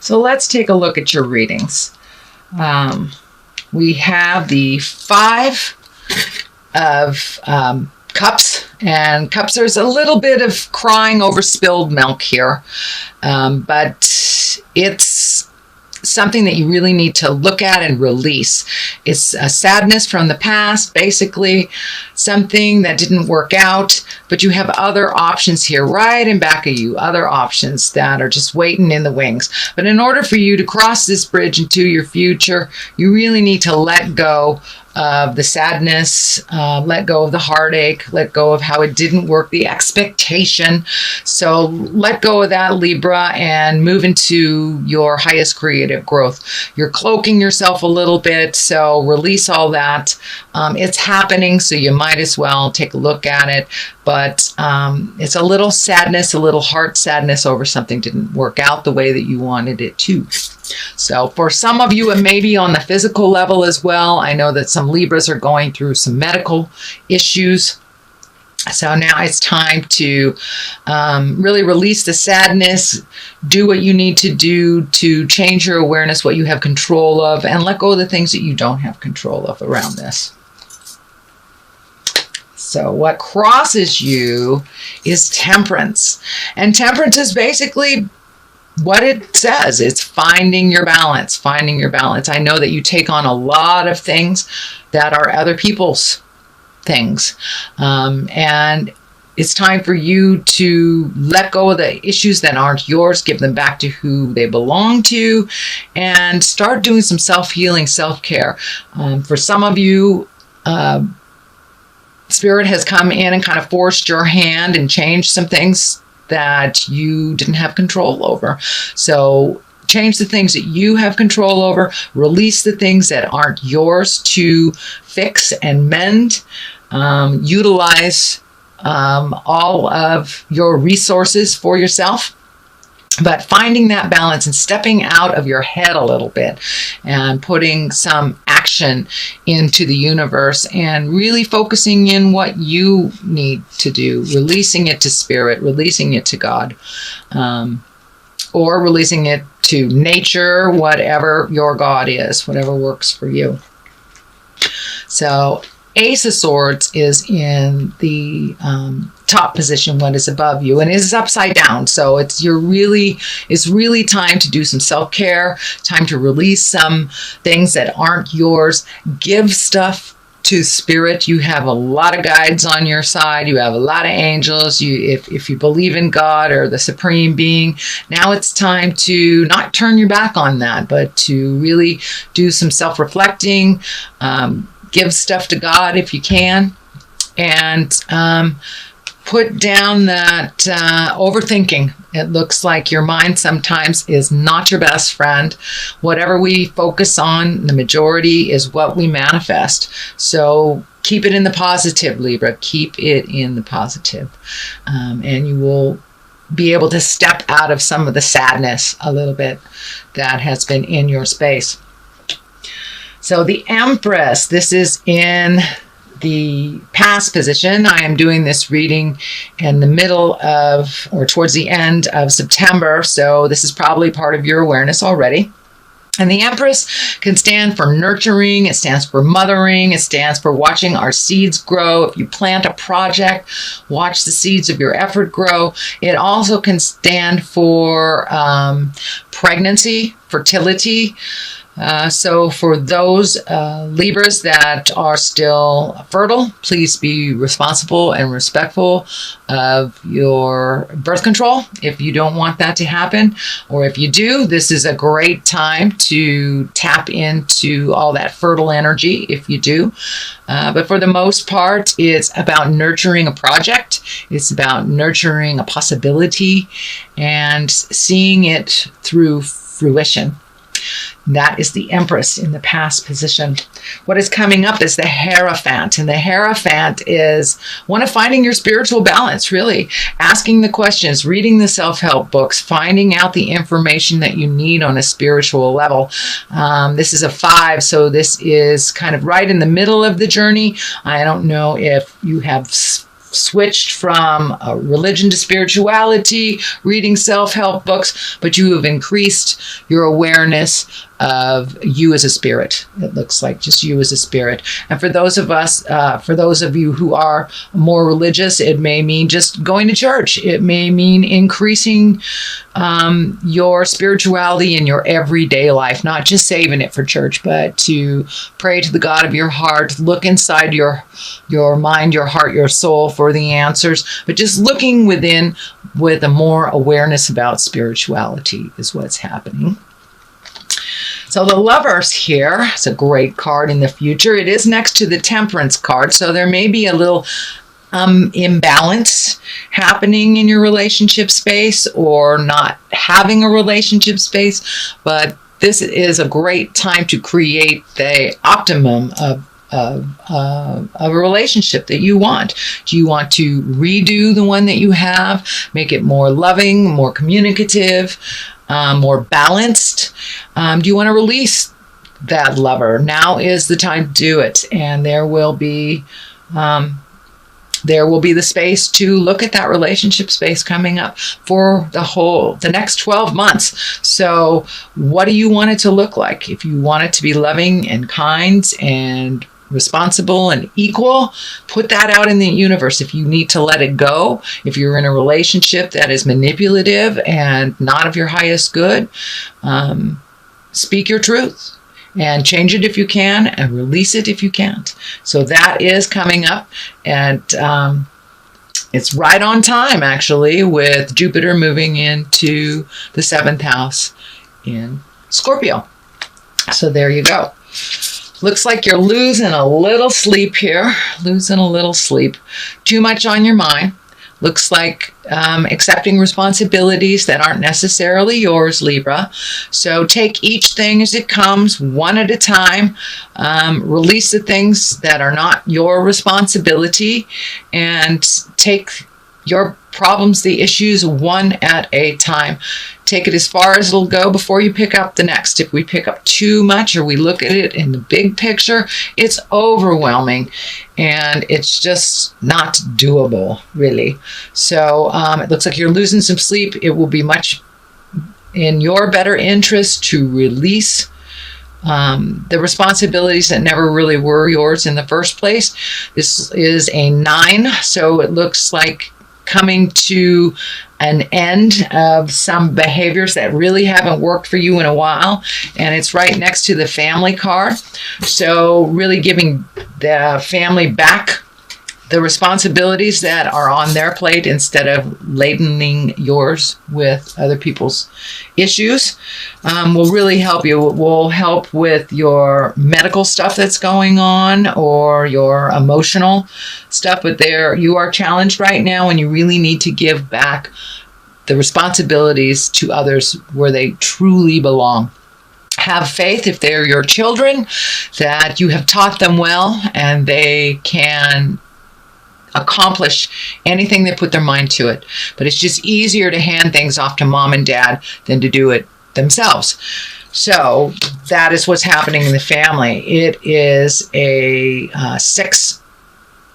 So let's take a look at your readings. We have the Five of Cups, and cups, there's a little bit of crying over spilled milk here, but it's something that you really need to look at and release. It's a sadness from the past, basically something that didn't work out, but you have other options here right in back of you, other options that are just waiting in the wings. But in order for you to cross this bridge into your future, you really need to let go of the sadness, let go of the heartache, let go of how it didn't work, the expectation. So let go of that, Libra, and move into your highest creative growth. You're cloaking yourself a little bit, so release all that. It's happening, so you might as well take a look at it. But it's a little sadness, a little heart sadness over something didn't work out the way that you wanted it to. So for some of you, it may be on the physical level as well. I know that some Libras are going through some medical issues. So now it's time to really release the sadness, do what you need to do to change your awareness, what you have control of, and let go of the things that you don't have control of around this. So what crosses you is temperance. And temperance is basically what it says. It's finding your balance, finding your balance. I know that you take on a lot of things that are other people's things. And it's time for you to let go of the issues that aren't yours, give them back to who they belong to, and start doing some self-healing, self-care. For some of you, Spirit has come in and kind of forced your hand and changed some things that you didn't have control over. So change the things that you have control over, release the things that aren't yours to fix and mend, utilize all of your resources for yourself. But finding that balance and stepping out of your head a little bit and putting some action into the universe and really focusing in what you need to do, releasing it to Spirit, releasing it to God, or releasing it to nature, whatever your God is, whatever works for you. So Ace of Swords is in the top position, what is above you, and it is upside down. So it's really time to do some self-care, time to release some things that aren't yours. Give stuff to Spirit. You have a lot of guides on your side. You have a lot of angels. If you believe in God or the Supreme Being, now it's time to not turn your back on that, but to really do some self-reflecting. Give stuff to God if you can, and put down that overthinking. It looks like your mind sometimes is not your best friend. Whatever we focus on, the majority is what we manifest. So keep it in the positive, Libra. Keep it in the positive. And you will be able to step out of some of the sadness a little bit that has been in your space. So the Empress, this is in the past position. I am doing this reading in the middle of, or towards the end of September. So this is probably part of your awareness already. And the Empress can stand for nurturing. It stands for mothering. It stands for watching our seeds grow. If you plant a project, watch the seeds of your effort grow. It also can stand for pregnancy, fertility. So for those Libras that are still fertile, please be responsible and respectful of your birth control if you don't want that to happen. Or if you do, this is a great time to tap into all that fertile energy if you do. But for the most part, it's about nurturing a project. It's about nurturing a possibility and seeing it through fruition. That is the Empress in the past position. What is coming up is the Hierophant. And the Hierophant is one of finding your spiritual balance, really. Asking the questions, reading the self-help books, finding out the information that you need on a spiritual level. This is a 5, so this is kind of right in the middle of the journey. I don't know if you have switched from religion to spirituality, reading self-help books, but you have increased your awareness of you as a spirit. It looks like just you as a spirit. And for those of you who are more religious, it may mean just going to church. It may mean increasing your spirituality in your everyday life, not just saving it for church, but to pray to the God of your heart, look inside your mind, your heart, your soul for the answers, but just looking within with a more awareness about spirituality is what's happening. So the Lovers here is a great card in the future. It is next to the Temperance card, so there may be a little imbalance happening in your relationship space or not having a relationship space, but this is a great time to create the optimum of a relationship that you want. Do you want to redo the one that you have, make it more loving, more communicative, more balanced? Do you want to release that lover? Now is the time to do it, and there will be the space to look at that relationship space coming up for the next 12 months. So what do you want it to look like? If you want it to be loving and kind and responsible and equal, put that out in the universe. If you need to let it go, if you're in a relationship that is manipulative and not of your highest good, speak your truth and change it if you can and release it if you can't. So that is coming up, and it's right on time actually, with Jupiter moving into the 7th house in Scorpio. So there you go. Looks like you're losing a little sleep here. Losing a little sleep. Too much on your mind. Looks like accepting responsibilities that aren't necessarily yours, Libra. So take each thing as it comes, one at a time. Release the things that are not your responsibility, and take your problems, the issues, one at a time. Take it as far as it'll go before you pick up the next. If we pick up too much or we look at it in the big picture, it's overwhelming and it's just not doable, really. So it looks like you're losing some sleep. It will be much in your better interest to release the responsibilities that never really were yours in the first place. This is a 9, so it looks like coming to an end of some behaviors that really haven't worked for you in a while, and it's right next to the Family card. So really giving the family back the responsibilities that are on their plate instead of ladening yours with other people's issues will really help you. It will help with your medical stuff that's going on or your emotional stuff, but you are challenged right now and you really need to give back the responsibilities to others where they truly belong. Have faith, if they're your children, that you have taught them well and they can accomplish anything they put their mind to it. But it's just easier to hand things off to mom and dad than to do it themselves. So that is what's happening in the family. It is a 6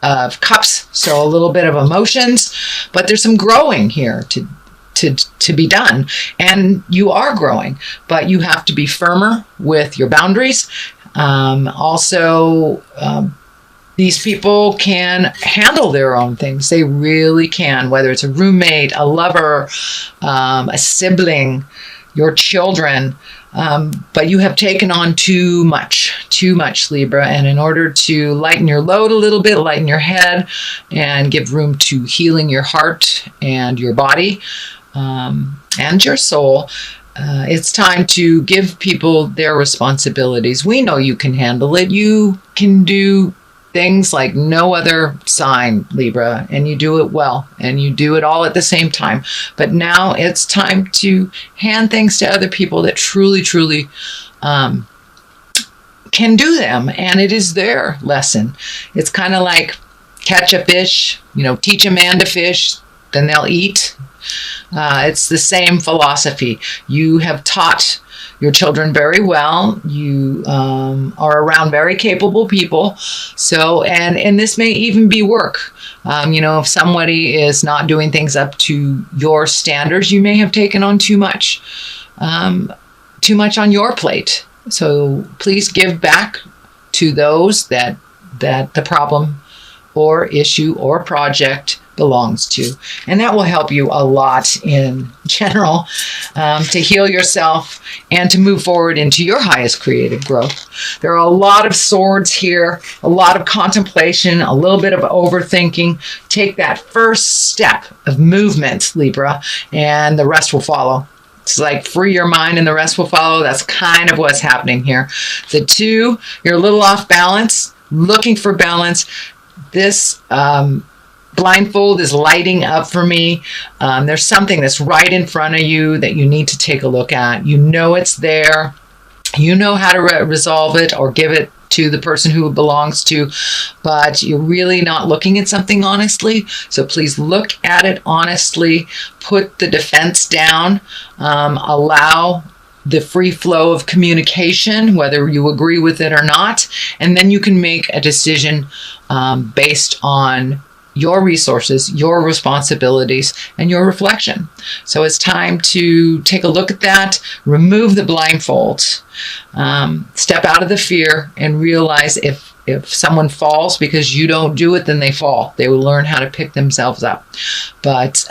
of cups, so a little bit of emotions, but there's some growing here to be done, and you are growing, but you have to be firmer with your boundaries. These people can handle their own things. They really can, whether it's a roommate, a lover, a sibling, your children. But you have taken on too much, Libra. And in order to lighten your load a little bit, lighten your head, and give room to healing your heart and your body and your soul, it's time to give people their responsibilities. We know you can handle it. You can do things like no other sign, Libra, and you do it well, and you do it all at the same time. But now it's time to hand things to other people that truly can do them, and it is their lesson. It's kind of like catch a fish, teach a man to fish, then they'll eat. It's the same philosophy. You have taught your children very well. You are around very capable people. So, and this may even be work. If somebody is not doing things up to your standards, you may have taken on too much on your plate. So please give back to those that the problem or issue or project belongs to. And that will help you a lot in general to heal yourself and to move forward into your highest creative growth. There are a lot of swords here, a lot of contemplation, a little bit of overthinking. Take that first step of movement, Libra, and the rest will follow. It's like free your mind and the rest will follow. That's kind of what's happening here. The 2, you're a little off balance, looking for balance. This blindfold is lighting up for me. There's something that's right in front of you that you need to take a look at. You know it's there. You know how to resolve it or give it to the person who it belongs to, but you're really not looking at something honestly. So please look at it honestly. Put the defense down. Allow the free flow of communication, whether you agree with it or not, and then you can make a decision based on your resources, your responsibilities, and your reflection. So it's time to take a look at that, remove the blindfold, step out of the fear, and realize if someone falls because you don't do it, then they fall. They will learn how to pick themselves up. But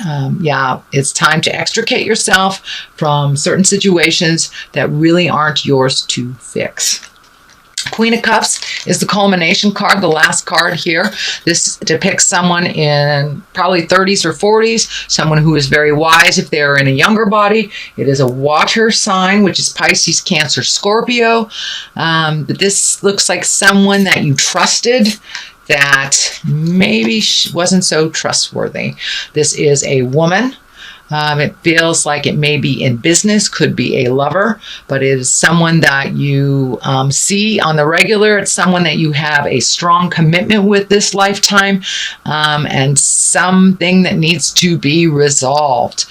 it's time to extricate yourself from certain situations that really aren't yours to fix. Queen of Cups is the culmination card, the last card here. This depicts someone in probably 30s or 40s, someone who is very wise if they're in a younger body. It is a water sign, which is Pisces, Cancer, Scorpio. But this looks like someone that you trusted that maybe wasn't so trustworthy. This is a woman. It feels like it may be in business, could be a lover, but it is someone that you see on the regular. It's someone that you have a strong commitment with this lifetime, and something that needs to be resolved.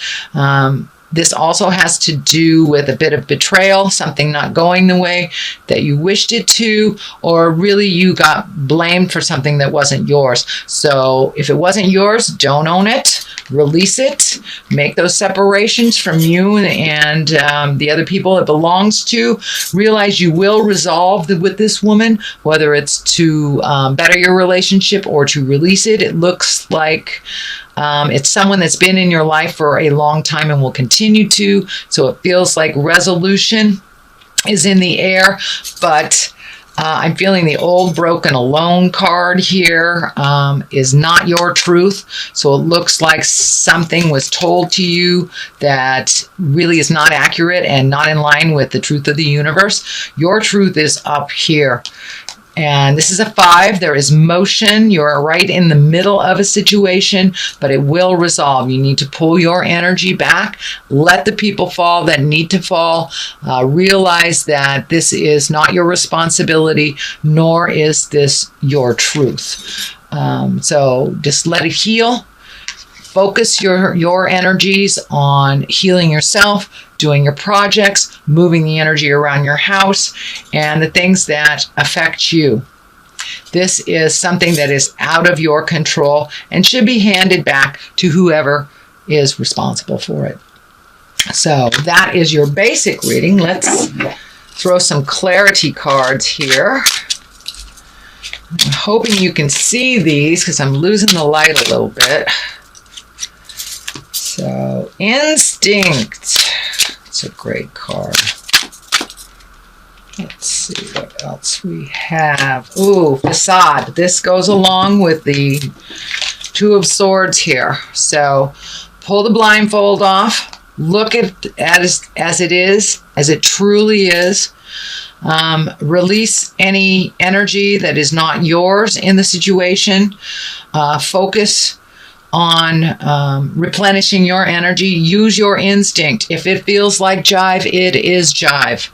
This also has to do with a bit of betrayal, something not going the way that you wished it to, or really you got blamed for something that wasn't yours. So if it wasn't yours, don't own it, release it, make those separations from you and the other people it belongs to. Realize you will resolve with this woman, whether it's to better your relationship or to release it. It looks like it's someone that's been in your life for a long time and will continue to. So it feels like resolution is in the air, but I'm feeling the old, broken, alone card here is not your truth. So it looks like something was told to you that really is not accurate and not in line with the truth of the universe. Your truth is up here. And this is a 5. There is motion. You're right in the middle of a situation, but it will resolve. You need to pull your energy back. Let the people fall that need to fall. Realize that this is not your responsibility, nor is this your truth. So just let it heal. Focus your energies on healing yourself, doing your projects, moving the energy around your house, and the things that affect you. This is something that is out of your control and should be handed back to whoever is responsible for it. So that is your basic reading. Let's throw some clarity cards here. I'm hoping you can see these because I'm losing the light a little bit. So, Instinct. It's a great card. Let's see what else we have. Ooh, Facade. This goes along with the 2 of Swords here. So, pull the blindfold off. Look at it as it is, as it truly is. Release any energy that is not yours in the situation. Focus on replenishing your energy. Use your instinct. If it feels like jive, it is jive.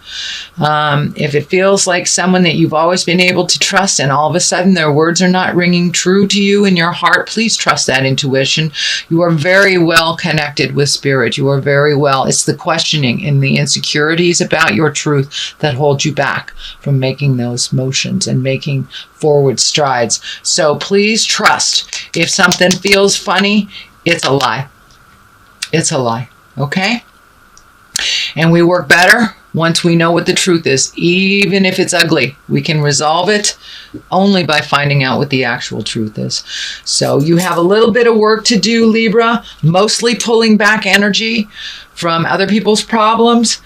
If it feels like someone that you've always been able to trust and all of a sudden their words are not ringing true to you in your heart, please trust that intuition. You are very well connected with spirit. You are very well. It's the questioning and the insecurities about your truth that hold you back from making those motions and forward strides. So please trust. If something feels funny, it's a lie. It's a lie. Okay? And we work better once we know what the truth is. Even if it's ugly, we can resolve it only by finding out what the actual truth is. So you have a little bit of work to do, Libra, mostly pulling back energy from other people's problems,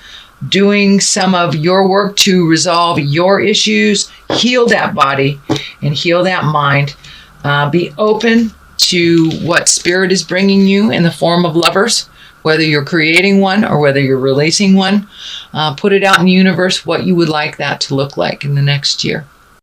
doing some of your work to resolve your issues, heal that body and heal that mind. Be open to what spirit is bringing you in the form of lovers, whether you're creating one or whether you're releasing one. Put it out in the universe what you would like that to look like in the next year.